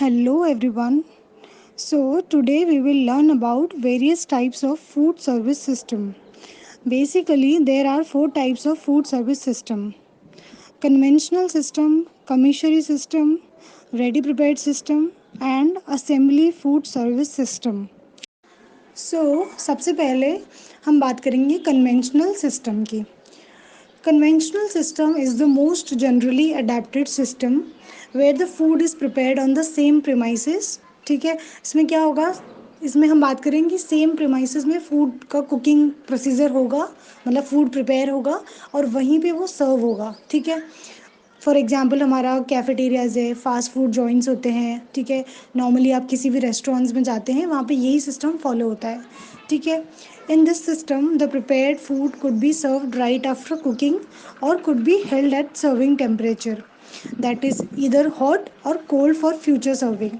Hello everyone. So today we will learn about various types of food service system. Basically there are four types of food service system. Conventional system, commissary system, ready prepared system and assembly food service system. So सबसे पहले हम बात करेंगे conventional system की. Conventional system is the most generally adapted system where the food is prepared on the same premises. ठीक है, इसमें क्या होगा, इसमें हम बात करेंगे कि सेम प्रीमाइसेस में फूड का कुकिंग प्रोसीजर होगा, मतलब फूड प्रिपेयर होगा और वहीं पे वो सर्व होगा. ठीक है, फॉर एग्जाम्पल हमारा कैफेटेरियाज है, फास्ट फूड जॉइंट्स होते हैं. ठीक है, नॉर्मली आप किसी भी रेस्टोरेंट्स में जाते हैं वहाँ पे यही सिस्टम फॉलो होता है. ठीक है, in this system the prepared food could be served right after cooking और could be held at serving temperature, that is either hot और cold for future serving.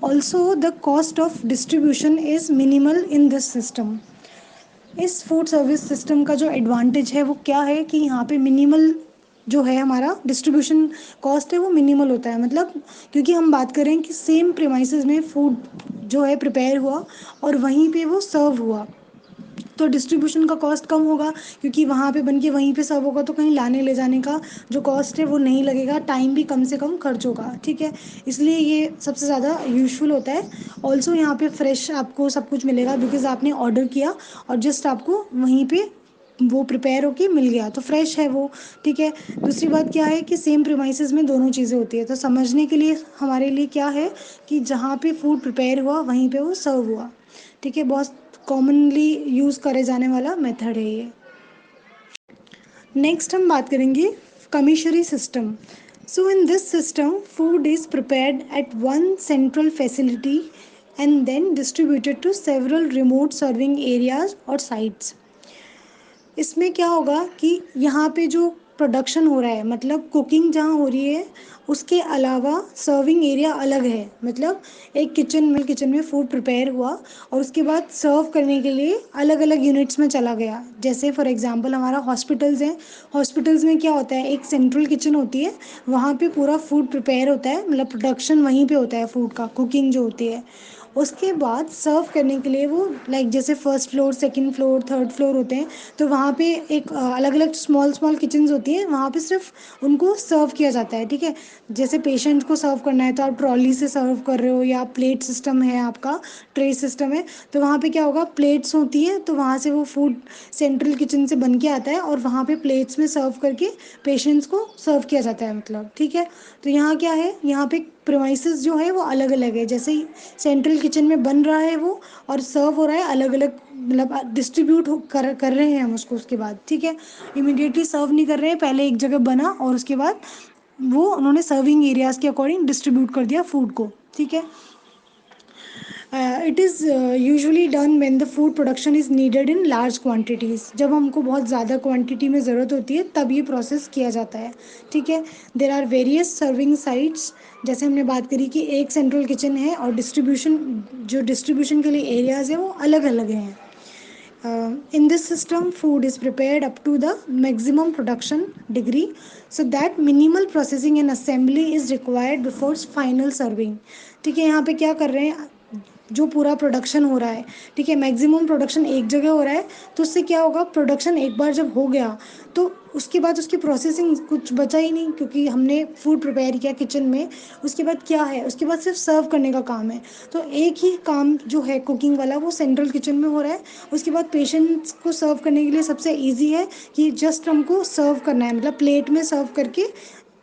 Also the cost of distribution is minimal in this system. इस food service system का जो advantage है वो क्या है कि यहाँ पे मिनिमल जो है हमारा डिस्ट्रीब्यूशन कॉस्ट है वो मिनिमल होता है. मतलब क्योंकि हम बात करें कि सेम प्रीमाइसेस में फूड जो है प्रिपेयर हुआ और वहीं पे वो सर्व हुआ, तो डिस्ट्रीब्यूशन का कॉस्ट कम होगा क्योंकि वहाँ पे बन के वहीं पे सर्व होगा, तो कहीं लाने ले जाने का जो कॉस्ट है वो नहीं लगेगा, टाइम भी कम से कम खर्च होगा. ठीक है, इसलिए ये सबसे ज़्यादा यूज़फुल होता है. ऑल्सो यहाँ पे फ्रेश आपको सब कुछ मिलेगा बिकॉज आपने ऑर्डर किया और जस्ट आपको वहीं पे वो प्रिपेयर होके मिल गया, तो फ्रेश है वो. ठीक है, दूसरी बात क्या है कि सेम प्रीमाइसेस में दोनों चीज़ें होती है, तो समझने के लिए हमारे लिए क्या है कि जहाँ पे फूड प्रिपेयर हुआ वहीं पे वो सर्व हुआ. ठीक है, बहुत कॉमनली यूज़ करे जाने वाला मेथड है ये. नेक्स्ट हम बात करेंगे commissary system. So in this system food is prepared at one central facility and then distributed to several remote serving areas और साइट्स. इसमें क्या होगा कि यहाँ पे जो प्रोडक्शन हो रहा है, मतलब कुकिंग जहाँ हो रही है उसके अलावा सर्विंग एरिया अलग है. मतलब एक किचन में फूड प्रिपेयर हुआ और उसके बाद सर्व करने के लिए अलग अलग यूनिट्स में चला गया. जैसे फॉर एग्जांपल हमारा हॉस्पिटल्स हैं, हॉस्पिटल्स में क्या होता है, एक सेंट्रल किचन होती है, वहाँ पे पूरा फूड प्रिपेयर होता है, मतलब प्रोडक्शन वहीं पे होता है फूड का, कुकिंग जो होती है. उसके बाद सर्व करने के लिए वो लाइक जैसे first floor, second floor, third floor होते हैं, तो वहाँ पे एक अलग अलग स्मॉल स्मॉल किचन्स होती हैं, वहाँ पे सिर्फ उनको सर्व किया जाता है. ठीक है, जैसे पेशेंट को सर्व करना है तो आप ट्रॉली से सर्व कर रहे हो या प्लेट सिस्टम है आपका, ट्रे सिस्टम है, तो वहाँ पे क्या होगा, प्लेट्स होती है, तो वहाँ से वो फूड सेंट्रल किचन से बन के आता है और वहाँ पे प्लेट्स में सर्व करके पेशेंट्स को सर्व किया जाता है. मतलब ठीक है, तो यहाँ क्या है, यहाँ पे प्रीमाइसेस जो है वो अलग अलग है. जैसे ही सेंट्रल किचन में बन रहा है वो और सर्व हो रहा है अलग अलग, मतलब डिस्ट्रीब्यूट कर रहे हैं हम उसको उसके बाद. ठीक है, इमीडिएटली सर्व नहीं कर रहे हैं, पहले एक जगह बना और उसके बाद वो उन्होंने सर्विंग एरियाज़ के अकॉर्डिंग डिस्ट्रीब्यूट कर दिया फूड को. ठीक है, it is usually done when the food production is needed in large quantities. जब हमको बहुत ज़्यादा क्वांटिटी में ज़रूरत होती है तब ये प्रोसेस किया जाता है. ठीक है, there are various serving sites. जैसे हमने बात करी कि एक सेंट्रल किचन है और डिस्ट्रीब्यूशन के लिए एरियाज़ हैं वो अलग अलग हैं. In this system, food is prepared up to the maximum production degree, so that minimal processing and assembly is required before final serving. ठीक है, यहाँ पे क्या कर रहे हैं, जो पूरा प्रोडक्शन हो रहा है, ठीक है, मैक्सिमम प्रोडक्शन एक जगह हो रहा है, तो उससे क्या होगा, प्रोडक्शन एक बार जब हो गया तो उसके बाद उसकी प्रोसेसिंग कुछ बचा ही नहीं, क्योंकि हमने फूड प्रिपेयर किया किचन में. उसके बाद क्या है, उसके बाद सिर्फ सर्व करने का काम है. तो एक ही काम जो है कुकिंग वाला वो सेंट्रल किचन में हो रहा है. उसके बाद पेशेंट्स को सर्व करने के लिए सबसे ईजी है कि जस्ट हमको सर्व करना है, मतलब प्लेट में सर्व करके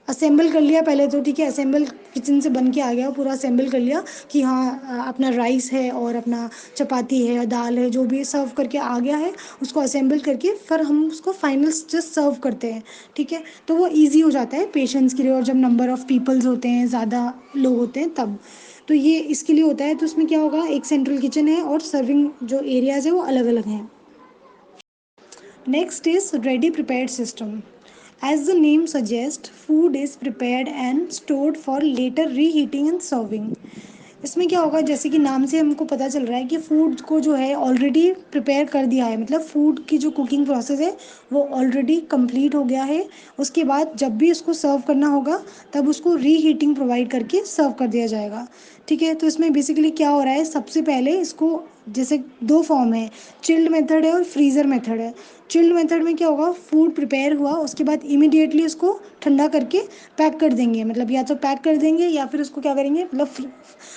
असेंबल कर लिया पहले तो. ठीक है, असेंबल किचन से बन के आ गया, पूरा असेंबल कर लिया कि हाँ अपना राइस है और अपना चपाती है, दाल है, जो भी सर्व करके आ गया है उसको असेंबल करके फिर हम उसको फाइनल जस्ट सर्व करते हैं. ठीक है, तो वो इजी हो जाता है पेशेंट्स के लिए, और जब नंबर ऑफ़ पीपल्स होते हैं, ज़्यादा लोग होते हैं तब, तो ये इसके लिए होता है. तो उसमें क्या होगा, एक सेंट्रल किचन है और सर्विंग जो एरियाज़ है वो अलग अलग हैं. Next is ready prepared system. As the name suggests, food is prepared and stored for later reheating and serving. इसमें क्या होगा, जैसे कि नाम से हमको पता चल रहा है कि फूड को जो है ऑलरेडी प्रिपेयर कर दिया है, मतलब फूड की जो कुकिंग प्रोसेस है वो ऑलरेडी कंप्लीट हो गया है। उसके बाद जब भी उसको सर्व करना होगा तब उसको रीहीटिंग प्रोवाइड करके सर्व कर दिया जाएगा। ठीक है, तो इसमें बेसिकली क्या हो रहा है, सबसे पहले इसको जैसे दो फॉर्म है, चिल्ड मेथड है और फ्रीज़र मेथड है। चिल्ड मेथड में क्या होगा, फूड प्रिपेयर हुआ उसके बाद इमीडिएटली उसको ठंडा करके पैक कर देंगे, मतलब या तो पैक कर देंगे या फिर उसको क्या करेंगे, मतलब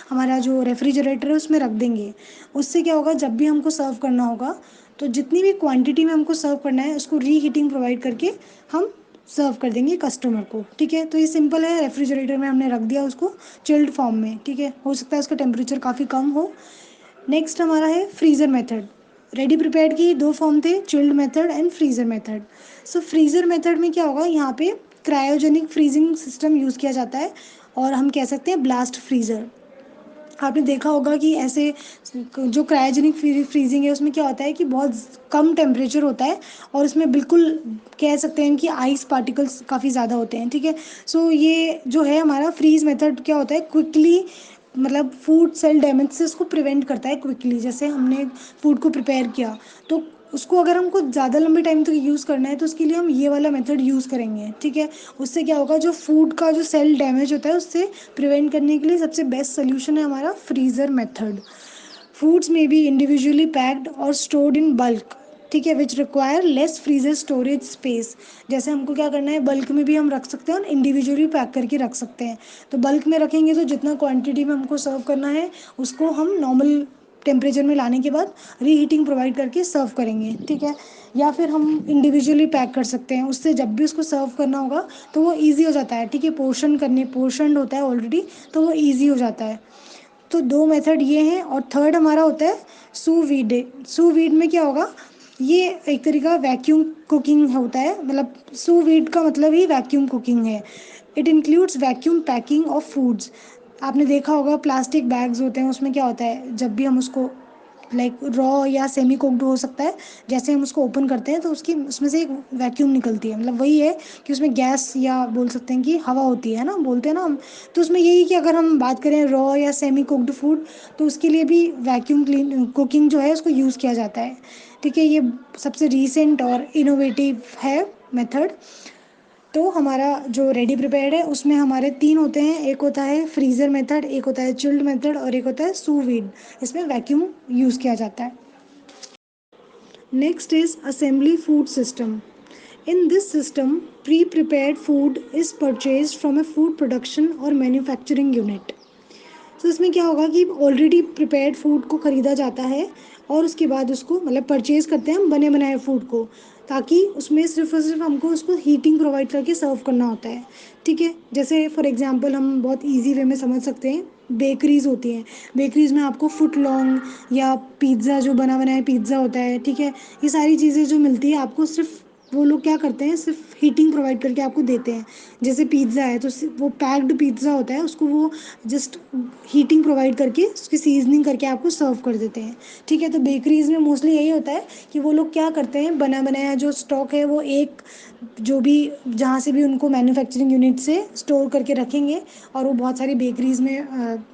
हमारा जो रेफ्रिजरेटर है उसमें रख देंगे। उससे क्या होगा, जब भी हमको सर्व करना होगा तो जितनी भी क्वांटिटी में हमको सर्व करना है उसको रीहीटिंग प्रोवाइड करके हम सर्व कर देंगे कस्टमर को। ठीक है, तो ये सिंपल है, रेफ्रिजरेटर में हमने रख दिया उसको चिल्ड फॉर्म में। ठीक है, हो सकता है उसका टेम्परेचर काफ़ी कम हो। नेक्स्ट हमारा है फ्रीज़र मेथड। रेडी प्रिपेयर्ड की दो फॉर्म थे, chilled method and freezer method. So freezer method में क्या होगा, यहाँ पे क्रायोजेनिक फ्रीजिंग सिस्टम यूज़ किया जाता है और हम कह सकते हैं ब्लास्ट फ्रीज़र। आपने देखा होगा कि ऐसे जो क्रायोजेनिक फ्रीजिंग है उसमें क्या होता है कि बहुत कम टेम्परेचर होता है और उसमें बिल्कुल कह सकते हैं कि आइस पार्टिकल्स काफ़ी ज़्यादा होते हैं। ठीक है, सो ये जो है हमारा फ्रीज मेथड क्या होता है, क्विकली मतलब फूड सेल डैमेज से उसको प्रिवेंट करता है क्विकली। जैसे हमने फूड को प्रिपेयर किया तो उसको अगर हमको ज़्यादा लंबे टाइम तक यूज़ करना है तो उसके लिए हम ये वाला मेथड यूज़ करेंगे। ठीक है, उससे क्या होगा, जो फूड का जो सेल डैमेज होता है उससे प्रिवेंट करने के लिए सबसे बेस्ट सोल्यूशन है हमारा फ्रीज़र मेथड। फूड्स में बी इंडिविजुअली पैक्ड और स्टोर्ड इन बल्क। ठीक है, which require less freezer storage space. जैसे हमको क्या करना है, बल्क में भी हम रख सकते हैं और इंडिविजुअली पैक करके रख सकते हैं। तो बल्क में रखेंगे तो जितना क्वांटिटी में हमको सर्व करना है उसको हम नॉर्मल टेम्परेचर में लाने के बाद रीहीटिंग प्रोवाइड करके सर्व करेंगे। ठीक है, या फिर हम इंडिविजुअली पैक कर सकते हैं, उससे जब भी उसको सर्व करना होगा तो वो ईजी हो जाता है। ठीक है, पोर्शन होता है ऑलरेडी, तो वो ईजी हो जाता है। तो दो मेथड ये हैं और थर्ड हमारा होता है सू वीड। सू वीड में क्या होगा, ये एक तरीका वैक्यूम कुकिंग होता है, मतलब सू वीड का मतलब ही वैक्यूम कुकिंग है। It includes vacuum packing of foods. आपने देखा होगा प्लास्टिक बैग्स होते हैं, उसमें क्या होता है, जब भी हम उसको लाइक रॉ या सेमी कुक्ड हो सकता है, जैसे हम उसको ओपन करते हैं तो उसकी उसमें से एक वैक्यूम निकलती है, मतलब वही है कि उसमें गैस या बोल सकते हैं कि हवा होती है ना, बोलते हैं ना हम। तो उसमें यही कि अगर हम बात करें रॉ या सेमी कुक्ड फूड तो उसके लिए भी वैक्यूम क्लीन कुकिंग जो है उसको यूज़ किया जाता है। ठीक है, ये सबसे रीसेंट और इनोवेटिव है मेथड। तो हमारा जो रेडी प्रिपेयर्ड है उसमें हमारे तीन होते हैं, एक होता है फ्रीज़र मेथड, एक होता है चिल्ड मेथड और एक होता है सू वीड। इसमें वैक्यूम यूज़ किया जाता है। Next is assembly food system. In this system, pre-prepared food is purchased from a food production or manufacturing unit. तो इसमें क्या होगा कि ऑलरेडी प्रिपेयर्ड फूड को ख़रीदा जाता है और उसके बाद उसको मतलब परचेज़ करते हैं हम बने बनाए फूड को, ताकि उसमें सिर्फ और सिर्फ हमको उसको हीटिंग प्रोवाइड करके सर्व करना होता है। ठीक है, जैसे फॉर एग्जांपल हम बहुत इजी वे में समझ सकते हैं, बेकरीज़ होती हैं, बेकरीज़ में आपको फुट लॉन्ग या पिज़्ज़ा जो बना बनाया पिज़्ज़ा होता है। ठीक है, ये सारी चीज़ें जो मिलती है आपको सिर्फ वो लोग क्या करते हैं, सिर्फ हीटिंग प्रोवाइड करके आपको देते हैं। जैसे पिज़्ज़ा है तो वो पैक्ड पिज़्ज़ा होता है, उसको वो जस्ट हीटिंग प्रोवाइड करके उसकी सीजनिंग करके आपको सर्व कर देते हैं। ठीक है, तो बेकरीज़ में मोस्टली यही होता है कि वो लोग क्या करते हैं, बना बनाया जो स्टॉक है वो एक जो भी जहाँ से भी उनको मैन्युफैक्चरिंग यूनिट से स्टोर करके रखेंगे और वो बहुत सारी बेकरीज़ में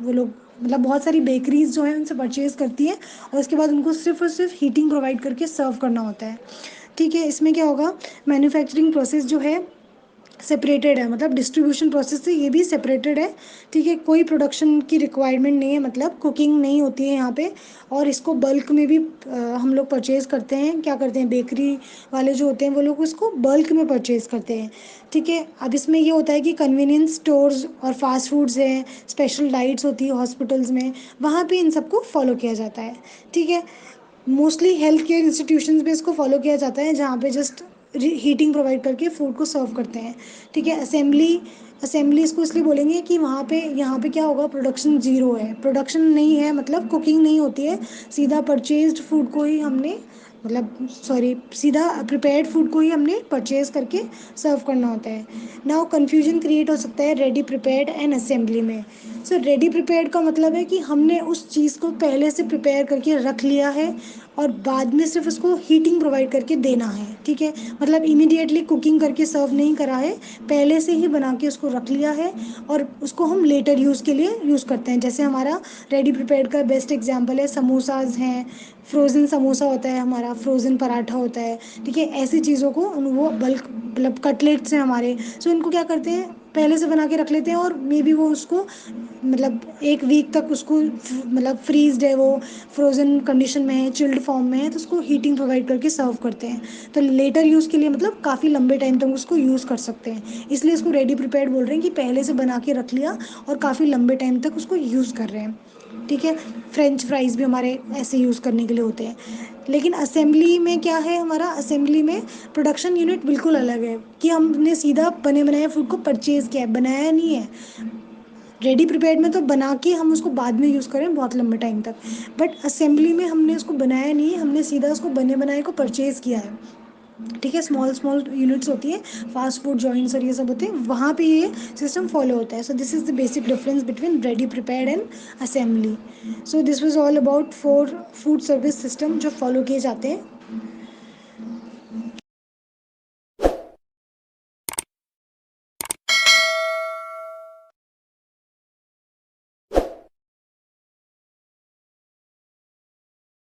वो लोग मतलब बहुत सारी बेकरीज़ जो है उनसे परचेज़ करती हैं और उसके बाद उनको सिर्फ और सिर्फ हीटिंग प्रोवाइड करके सर्व करना होता है। ठीक है, इसमें क्या होगा, मैन्युफैक्चरिंग प्रोसेस जो है सेपरेटेड है, मतलब डिस्ट्रीब्यूशन प्रोसेस से ये भी सेपरेटेड है। ठीक है, कोई प्रोडक्शन की रिक्वायरमेंट नहीं है, मतलब कुकिंग नहीं होती है यहाँ पे। और इसको बल्क में भी हम लोग परचेज़ करते हैं, क्या करते हैं, बेकरी वाले जो होते हैं वो लोग इसको बल्क में परचेज़ करते हैं। ठीक है, अब इसमें ये होता है कि कन्वीनियंस स्टोर्स और फास्ट फूड्स हैं, स्पेशल डाइट्स होती है हॉस्पिटल्स में, वहाँ पे इन सबको फॉलो किया जाता है। ठीक है, मोस्टली हेल्थ केयर इंस्टीट्यूशंस में इसको फॉलो किया जाता है, जहाँ पे जस्ट हीटिंग प्रोवाइड करके फूड को सर्व करते हैं। ठीक है, असेंबली असेंबली इसको इसलिए बोलेंगे कि वहाँ पे यहाँ पे क्या होगा, प्रोडक्शन ज़ीरो है, प्रोडक्शन नहीं है मतलब कुकिंग नहीं होती है, सीधा परचेज्ड फूड को ही हमने मतलब सॉरी सीधा प्रिपेयर्ड फूड को ही हमने परचेज़ करके सर्व करना होता है। नाउ कन्फ्यूजन क्रिएट हो सकता है रेडी प्रिपेयर्ड एंड असेंबली में। सो रेडी प्रिपेयर्ड का मतलब है कि हमने उस चीज़ को पहले से प्रिपेयर करके रख लिया है और बाद में सिर्फ उसको हीटिंग प्रोवाइड करके देना है, ठीक है। मतलब इमीडिएटली कुकिंग करके सर्व नहीं करा है, पहले से ही बना के उसको रख लिया है और उसको हम लेटर यूज़ के लिए यूज़ करते हैं। जैसे हमारा रेडी प्रिपेयर्ड का बेस्ट एग्जांपल है समोसाज हैं, फ्रोज़न समोसा होता है हमारा, फ्रोज़न पराठा होता है, ठीक है। ऐसी चीज़ों को वो बल्क मतलब कटलेट्स हैं हमारे, सो इनको क्या करते हैं पहले से बना के रख लेते हैं और मे बी वो उसको मतलब एक वीक तक उसको मतलब फ्रीज्ड है, वो फ्रोज़न कंडीशन में है, चिल्ड फॉर्म में है, तो उसको हीटिंग प्रोवाइड करके सर्व करते हैं। तो लेटर यूज़ के लिए मतलब काफ़ी लंबे टाइम तक उसको यूज़ कर सकते हैं, इसलिए इसको रेडी प्रिपेयर्ड बोल रहे हैं कि पहले से बना के रख लिया और काफ़ी लंबे टाइम तक उसको यूज़ कर रहे हैं, ठीक है। फ्रेंच फ्राइज़ भी हमारे ऐसे यूज़ करने के लिए होते हैं। लेकिन असेंबली में क्या है, हमारा असेंबली में प्रोडक्शन यूनिट बिल्कुल अलग है कि हमने सीधा बने बनाए फूड को परचेज़ किया है, बनाया नहीं है। रेडी प्रिपेयर्ड में तो बना के हम उसको बाद में यूज़ करें बहुत लंबे टाइम तक, बट असेंबली में हमने उसको बनाया नहीं है, हमने सीधा उसको बने बनाए को परचेज़ किया है, ठीक है। स्मॉल स्मॉल यूनिट्स होती हैं, फास्ट फूड जॉइंट्स और ये सब होते हैं, वहाँ पे ये सिस्टम फॉलो होता है। So this is the basic difference between ready prepared and assembly. So this was all about 4 food service system जो फॉलो किए जाते हैं